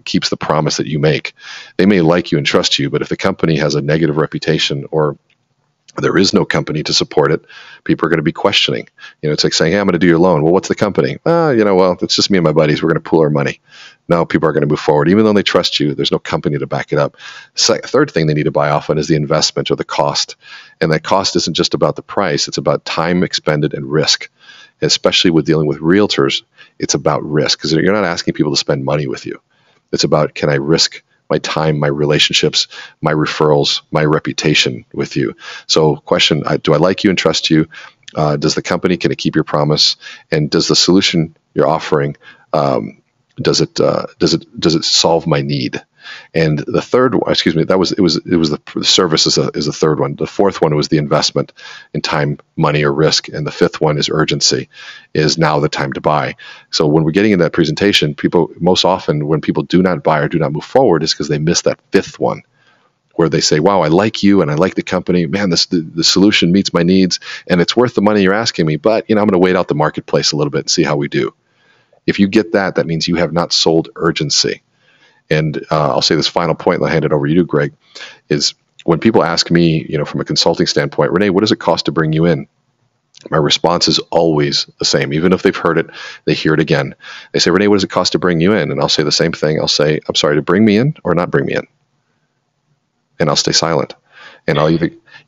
Speaker 1: keeps the promise that you make. They may like you and trust you, but if the company has a negative reputation, or there is no company to support it, people are going to be questioning. It's like saying, hey, I'm going to do your loan. Well, what's the company? Well, it's just me and my buddies. We're going to pool our money. No, people are going to move forward. Even though they trust you, there's no company to back it up. Third thing they need to buy off on is the investment, or the cost. And that cost isn't just about the price. It's about time expended and risk. Especially with dealing with realtors, it's about risk, because you're not asking people to spend money with you. It's about, can I risk my time, my relationships, my referrals, my reputation with you? So question, do I like you and trust you? Does the company, can it keep your promise? And does the solution you're offering, does it solve my need? And the third one, it was the service is the third one. The fourth one was the investment in time, money, or risk. And the fifth one is urgency, is now the time to buy. So when we're getting in that presentation, most often when people do not buy or do not move forward, is because they miss that fifth one, where they say, wow, I like you and I like the company. Man, the solution meets my needs and it's worth the money you're asking me, but I'm going to wait out the marketplace a little bit and see how we do. If you get that, that means you have not sold urgency. And I'll say this final point, and I'll hand it over to you, Greg, is when people ask me, from a consulting standpoint, Rene, what does it cost to bring you in? My response is always the same. Even if they've heard it, they hear it again. They say, Rene, what does it cost to bring you in? And I'll say the same thing. I'll say, I'm sorry, to bring me in or not bring me in? And I'll stay silent. And I'll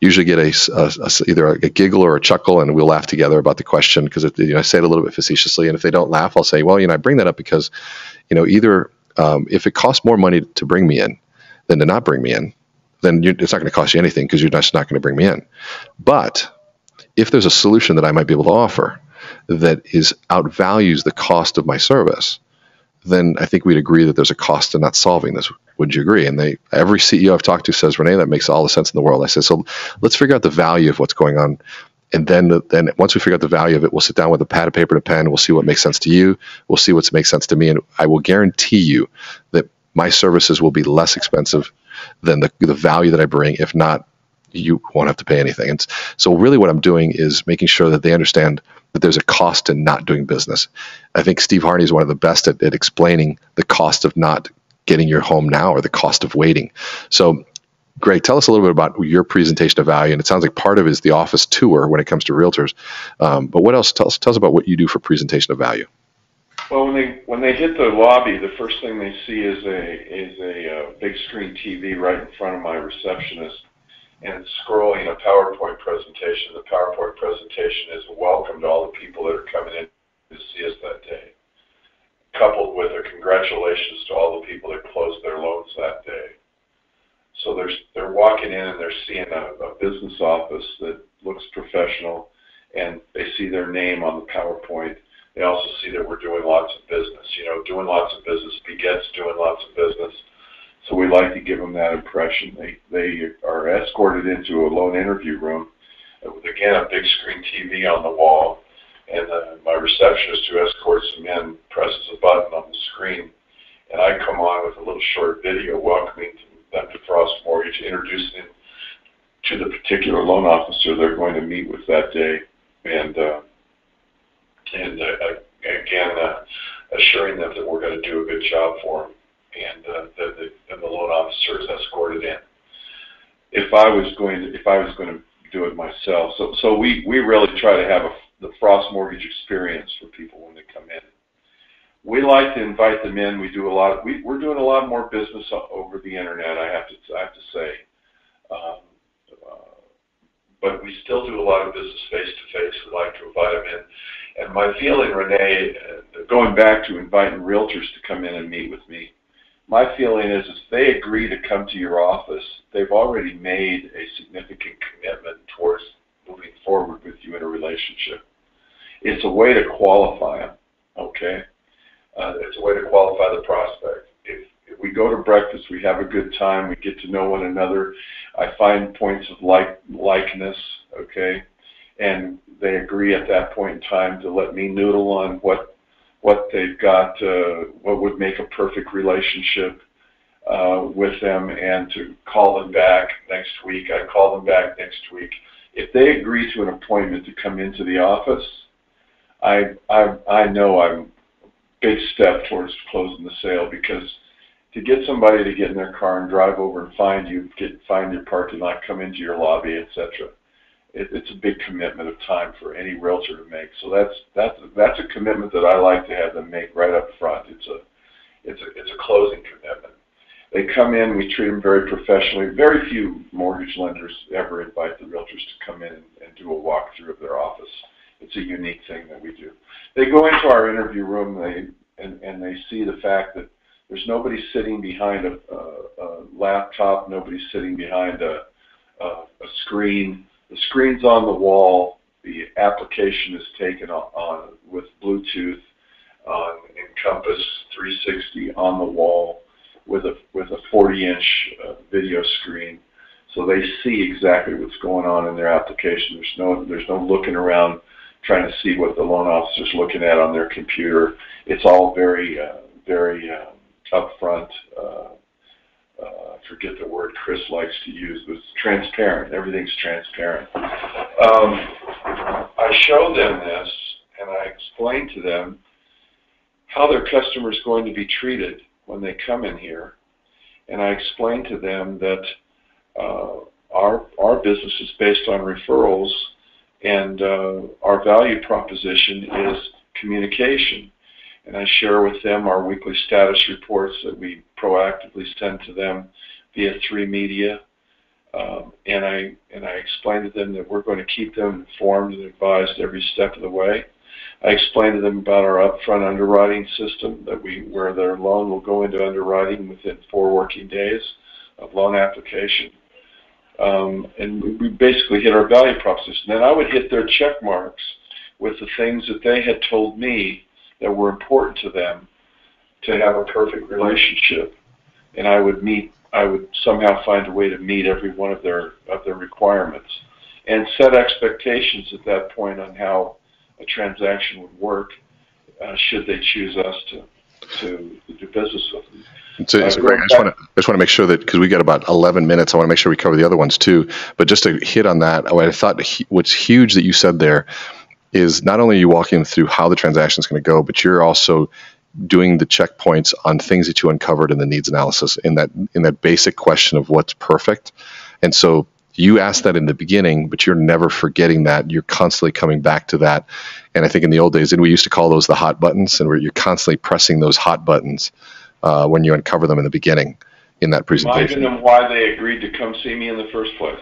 Speaker 1: usually get either a giggle or a chuckle, and we'll laugh together about the question, because I say it a little bit facetiously. And if they don't laugh, I'll say, well, I bring that up because, either if it costs more money to bring me in than to not bring me in, then it's not going to cost you anything, because you're just not going to bring me in. But if there's a solution that I might be able to offer that outvalues the cost of my service, then I think we'd agree that there's a cost to not solving this. Would you agree? And every CEO I've talked to says, Rene, that makes all the sense in the world. I said, so let's figure out the value of what's going on. And then once we figure out the value of it, we'll sit down with a pad of paper and a pen. We'll see what makes sense to you. We'll see what makes sense to me. And I will guarantee you that my services will be less expensive than the value that I bring. If not, you won't have to pay anything. And so really what I'm doing is making sure that they understand that there's a cost to not doing business. I think Steve Harney is one of the best at explaining the cost of not getting your home now, or the cost of waiting. So Greg, tell us a little bit about your presentation of value. And it sounds like part of it is the office tour when it comes to realtors. But what else? Tell us about what you do for presentation of value.
Speaker 2: Well, when they hit the lobby, the first thing they see is a big screen TV right in front of my receptionist, and it's scrolling a PowerPoint presentation. The PowerPoint presentation is a welcome to all the people that are coming in to see us that day, coupled with a congratulations to all the people that closed their loans that day. So they're walking in and they're seeing a business office that looks professional, and they see their name on the PowerPoint. They also see that we're doing lots of business. Doing lots of business begets doing lots of business. So we like to give them that impression. They are escorted into a loan interview room with, again, a big screen TV on the wall. And my receptionist, who escorts them in, presses a button on the screen. And I come on with a little short video welcoming them to Frost Mortgage, introducing them to the particular loan officer they're going to meet with that day. And again, assuring them that we're going to do a good job for them, and that the loan officer is escorted in. If I was going to do it myself, so we really try to have the Frost Mortgage experience for people when they come in. We like to invite them in. We're doing a lot more business over the internet, I have to say. But we still do a lot of business face-to-face. We like to invite them in. And my feeling, Rene, going back to inviting realtors to come in and meet with me, my feeling is if they agree to come to your office, they've already made a significant commitment towards moving forward with you in a relationship. It's a way to qualify them, okay? It's a way to qualify the prospect. If we go to breakfast, we have a good time, we get to know one another, I find points of likeness, okay? And they agree at that point in time to let me noodle on what they've got, what would make a perfect relationship with them, and to call them back next week. I call them back next week. If they agree to an appointment to come into the office, I know I'm a big step towards closing the sale, because to get somebody to get in their car and drive over and find you, find your parking lot, come into your lobby, etc., it's a big commitment of time for any realtor to make. So that's a commitment that I like to have them make right up front. It's a closing commitment. They come in, we treat them very professionally. Very few mortgage lenders ever invite the realtors to come in and do a walkthrough of their office. It's a unique thing that we do. They go into our interview room and they see the fact that there's nobody sitting behind a laptop, nobody sitting behind a screen. The screen's on the wall. The application is taken on with Bluetooth on Encompass 360 on the wall with a 40-inch video screen, so they see exactly what's going on in their application. There's no looking around trying to see what the loan officer's looking at on their computer. It's all very upfront. I forget the word Chris likes to use, but it's transparent. Everything's transparent. I show them this, and I explain to them how their customer is going to be treated when they come in here. And I explain to them that our business is based on referrals, and our value proposition is communication. And I share with them our weekly status reports that we proactively send to them via 3 Media. And I explain to them that we're going to keep them informed and advised every step of the way. I explain to them about our upfront underwriting system, where their loan will go into underwriting within 4 working days of loan application. And we basically hit our value proposition. Then I would hit their check marks with the things that they had told me that were important to them to have a perfect relationship. And I would somehow find a way to meet every one of their requirements and set expectations at that point on how a transaction would work should they choose us to do business with them.
Speaker 1: So Greg, I just want to make sure that, because we got about 11 minutes, I want to make sure we cover the other ones too. But just to hit on that, I thought what's huge that you said there is not only are you walking them through how the transaction is going to go, but you're also doing the checkpoints on things that you uncovered in the needs analysis, in that basic question of what's perfect. And so you asked that in the beginning, but you're never forgetting that. You're constantly coming back to that. And I think in the old days, and we used to call those the hot buttons, and where you're constantly pressing those hot buttons when you uncover them in the beginning in that presentation.
Speaker 2: Reminding them why they agreed to come see me in the first place.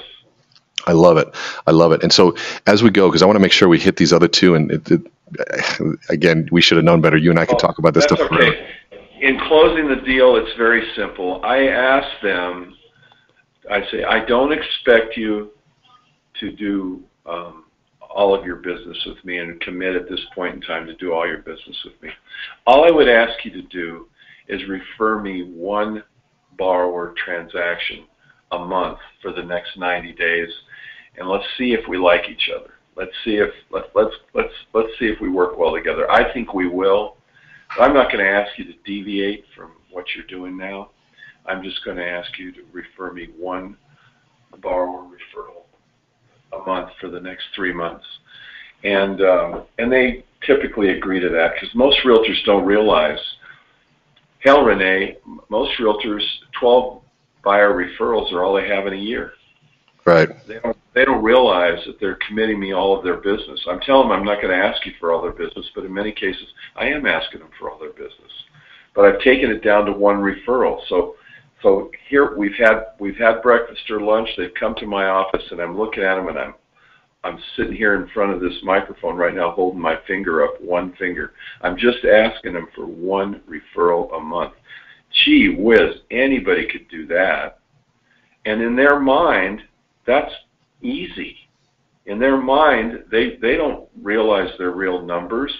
Speaker 1: I love it. I love it. And so as we go, because I want to make sure we hit these other two, and again, we should have known better. You and I can talk about this stuff forever.
Speaker 2: In closing the deal, it's very simple. I ask them, I say, I don't expect you to do all of your business with me and commit at this point in time to do all your business with me. All I would ask you to do is refer me one borrower transaction a month for the next 90 days, and let's see if we like each other. Let's see if we work well together. I think we will. But I'm not going to ask you to deviate from what you're doing now. I'm just going to ask you to refer me one borrower referral a month for the next 3 months. And they typically agree to that, because most realtors don't realize, hell, Rene, most realtors, 12 buyer referrals are all they have in a year.
Speaker 1: Right.
Speaker 2: They don't realize that they're committing me all of their business. I'm telling them I'm not going to ask you for all their business, but in many cases I am asking them for all their business. But I've taken it down to one referral. So here we've had breakfast or lunch. They've come to my office, and I'm looking at them, and I'm sitting here in front of this microphone right now, holding my finger up, one finger. I'm just asking them for one referral a month. gee whiz, anybody could do that. And in their mind, that's easy. In their mind, they don't realize their real numbers,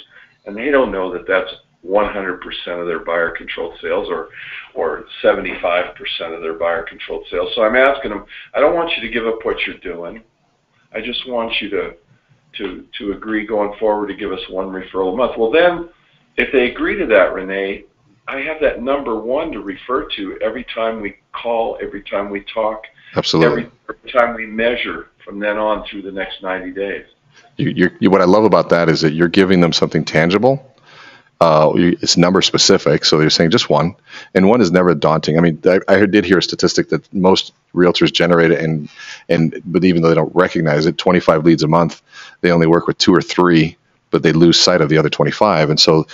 Speaker 2: and they don't know that that's 100% of their buyer-controlled sales or 75% of their buyer-controlled sales. So I'm asking them, I don't want you to give up what you're doing. I just want you to agree going forward to give us one referral a month. Well, then, if they agree to that, Rene, I have that number one to refer to every time we call, every time we talk,
Speaker 1: Absolutely.
Speaker 2: every time we measure from then on through the next 90 days.
Speaker 1: What I love about that is that you're giving them something tangible. It's number specific, so they're saying just one, and one is never daunting. I mean, I did hear a statistic that most realtors generate but even though they don't recognize it, 25 leads a month, they only work with 2 or 3, but they lose sight of the other 25. And so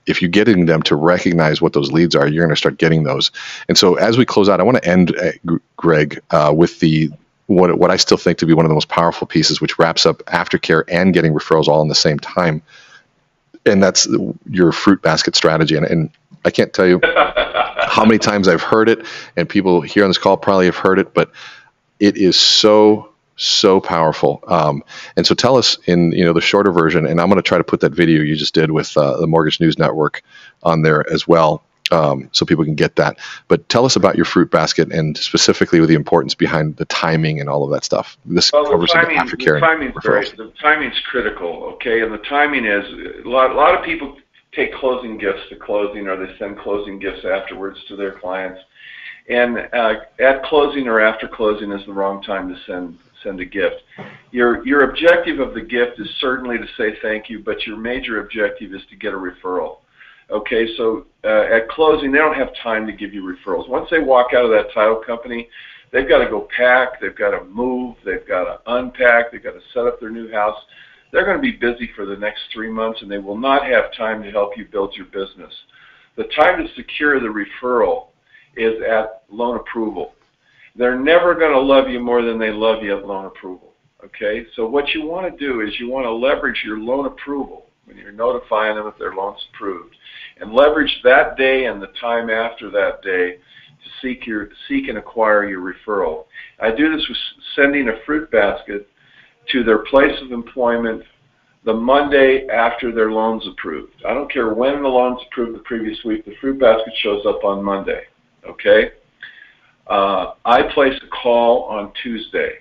Speaker 1: if you're getting them to recognize what those leads are, you're going to start getting those. And so as we close out, I want to end, Greg, with what I still think to be one of the most powerful pieces, which wraps up aftercare and getting referrals all in the same time. And that's your fruit basket strategy. And I can't tell you how many times I've heard it, and people here on this call probably have heard it, but it is so powerful. And so tell us in the shorter version, and I'm going to try to put that video you just did with the Mortgage News Network on there as well, so people can get that. But tell us about your fruit basket and specifically with the importance behind the timing and all of that stuff. This covers the aftercare and referrals.
Speaker 2: The timing's critical, okay? And the timing is a lot of people take closing gifts to closing, or they send closing gifts afterwards to their clients. And at closing or after closing is the wrong time to send a gift. Your objective of the gift is certainly to say thank you, but your major objective is to get a referral. Okay, so at closing, they don't have time to give you referrals. Once they walk out of that title company, they've got to go pack, they've got to move, they've got to unpack, they've got to set up their new house. They're going to be busy for the next 3 months, and they will not have time to help you build your business. The time to secure the referral is at loan approval. They're never going to love you more than they love you at loan approval. Okay, so what you want to do is you want to leverage your loan approval when you're notifying them if their loan's approved, and leverage that day and the time after that day to seek and acquire your referral. I do this with sending a fruit basket to their place of employment the Monday after their loan's approved. I don't care when the loan's approved the previous week, the fruit basket shows up on Monday. Okay? I place a call on Tuesday.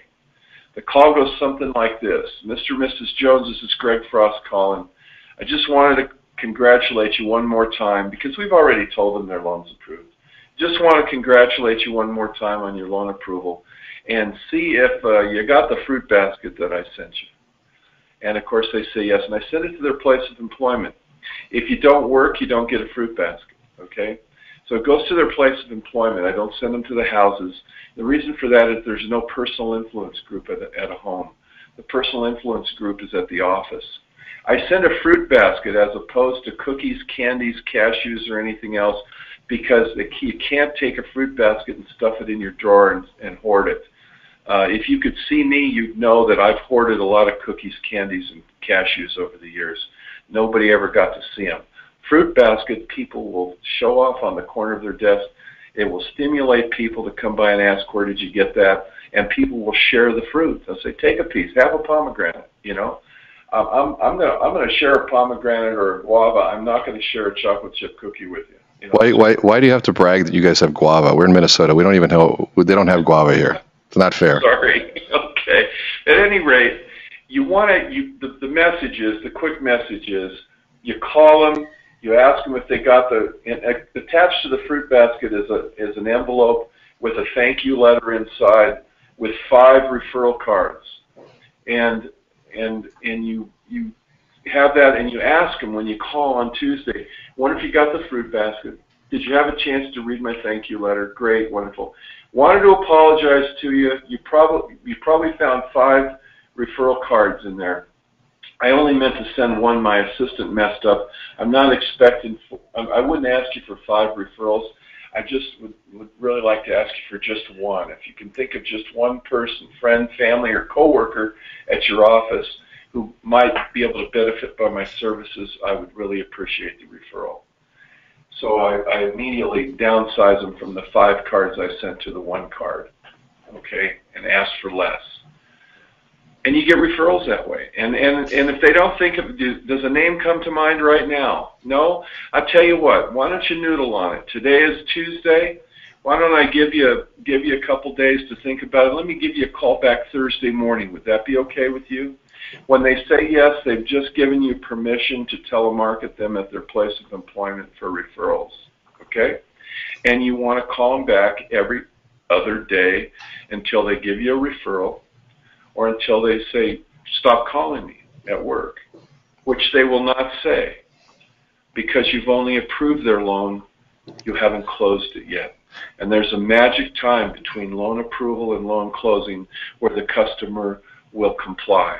Speaker 2: The call goes something like this. Mr. and Mrs. Jones, this is Greg Frost calling. I just wanted to congratulate you one more time, because we've already told them their loan's approved. Just want to congratulate you one more time on your loan approval and see if you got the fruit basket that I sent you. And of course they say yes, and I send it to their place of employment. If you don't work, you don't get a fruit basket, okay? So it goes to their place of employment. I don't send them to the houses. The reason for that is there's no personal influence group at a home. The personal influence group is at the office. I send a fruit basket as opposed to cookies, candies, cashews, or anything else, because you can't take a fruit basket and stuff it in your drawer and hoard it. If you could see me, you'd know that I've hoarded a lot of cookies, candies, and cashews over the years. Nobody ever got to see them. Fruit basket, people will show off on the corner of their desk. It will stimulate people to come by and ask, where did you get that? And people will share the fruit. They'll say, take a piece, have a pomegranate, you know. I'm gonna share a pomegranate or a guava. I'm not gonna share a chocolate chip cookie with you. You know?
Speaker 1: Why do you have to brag that you guys have guava? We're in Minnesota. We don't even know. They don't have guava here. It's not fair.
Speaker 2: Sorry. Okay. At any rate, you want to. The message is, the quick message is, you call them, you ask them if they got attached to the fruit basket is an envelope with a thank you letter inside with 5 referral cards, and you have that, and you ask them when you call on Tuesday, wonder if you got the fruit basket. Did you have a chance to read my thank you letter? Great, wonderful. Wanted to apologize to you. You probably found 5 referral cards in there. I only meant to send one. My assistant messed up. I'm not expecting. I wouldn't ask you for 5 referrals. I just would really like to ask you for just one. If you can think of just one person, friend, family, or coworker at your office who might be able to benefit by my services, I would really appreciate the referral. So I immediately downsize them from the 5 cards I sent to the 1 card, okay, and ask for less. And you get referrals that way. And if they don't think of, does a name come to mind right now? No? I'll tell you what, why don't you noodle on it? Today is Tuesday. Why don't I give you a couple days to think about it? Let me give you a call back Thursday morning. Would that be okay with you? When they say yes, they've just given you permission to telemarket them at their place of employment for referrals, okay? And you want to call them back every other day until they give you a referral or until they say, stop calling me at work, which they will not say because you've only approved their loan, you haven't closed it yet. And there's a magic time between loan approval and loan closing where the customer will comply,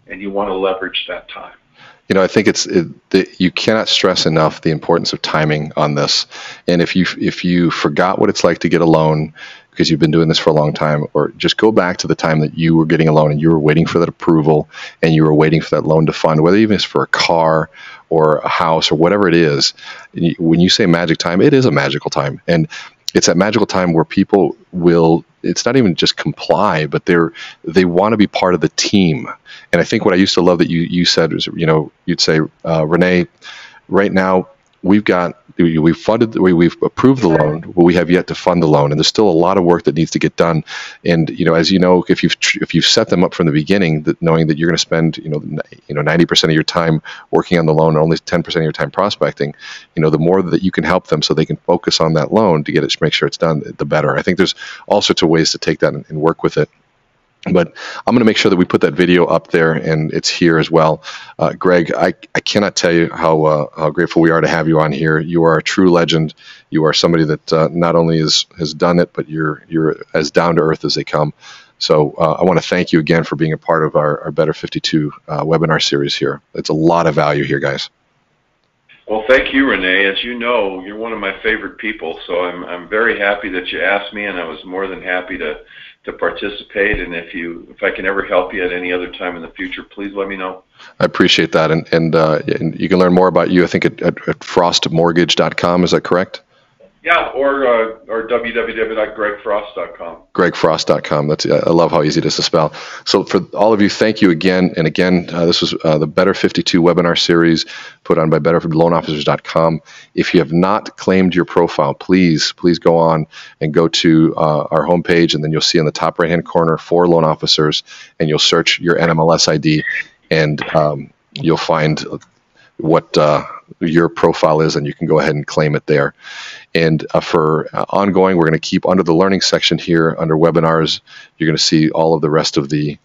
Speaker 2: and you want to leverage that time.
Speaker 1: You know, I think you cannot stress enough the importance of timing on this. And if you forgot what it's like to get a loan because you've been doing this for a long time, or just go back to the time that you were getting a loan and you were waiting for that approval and you were waiting for that loan to fund, whether even it's for a car or a house or whatever it is, when you say magic time, it is a magical time. And it's that magical time where people will, it's not even just comply, but they want to be part of the team. And I think what I used to love that you said was, you know, you'd say, Rene, right now we've approved the loan, but we have yet to fund the loan, and there's still a lot of work that needs to get done. And you know, as you know, if you've set them up from the beginning, that knowing that you're going to spend 90% of your time working on the loan and only 10% of your time prospecting, you know, the more that you can help them so they can focus on that loan to make sure it's done, the better. I think there's all sorts of ways to take that and work with it. But I'm going to make sure that we put that video up there, and it's here as well. Greg, I cannot tell you how grateful we are to have you on here. You are a true legend. You are somebody that not only has done it, but you're as down to earth as they come. So I want to thank you again for being a part of our Better 52 webinar series here. It's a lot of value here, guys.
Speaker 2: Well, thank you, Rene. As you know, you're one of my favorite people, so I'm very happy that you asked me, and I was more than happy to participate. And if I can ever help you at any other time in the future, please let me know.
Speaker 1: I appreciate that. And you can learn more about you, I think, at frostmortgage.com. Is that correct?
Speaker 2: Yeah, or www.gregfrost.com.
Speaker 1: gregfrost.com. I love how easy it is to spell. So for all of you, thank you again. And again, this was the Better 52 webinar series put on by BetterLoanOfficers.com. If you have not claimed your profile, please go on and go to our homepage, and then you'll see in the top right-hand corner for loan officers, and you'll search your NMLS ID, and you'll find what your profile is, and you can go ahead and claim it there. And for ongoing, we're going to keep under the learning section here under webinars. You're going to see all of the rest of the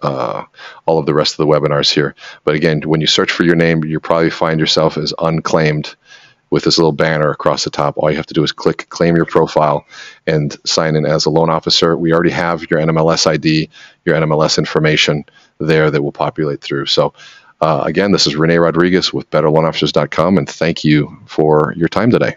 Speaker 1: webinars here. But again, when you search for your name, you probably find yourself as unclaimed with this little banner across the top. All you have to do is click claim your profile and sign in as a loan officer. We already have your NMLS ID, your NMLS information there that will populate through. So again, this is Rene Rodriguez with BetterLoanOfficers.com, and thank you for your time today.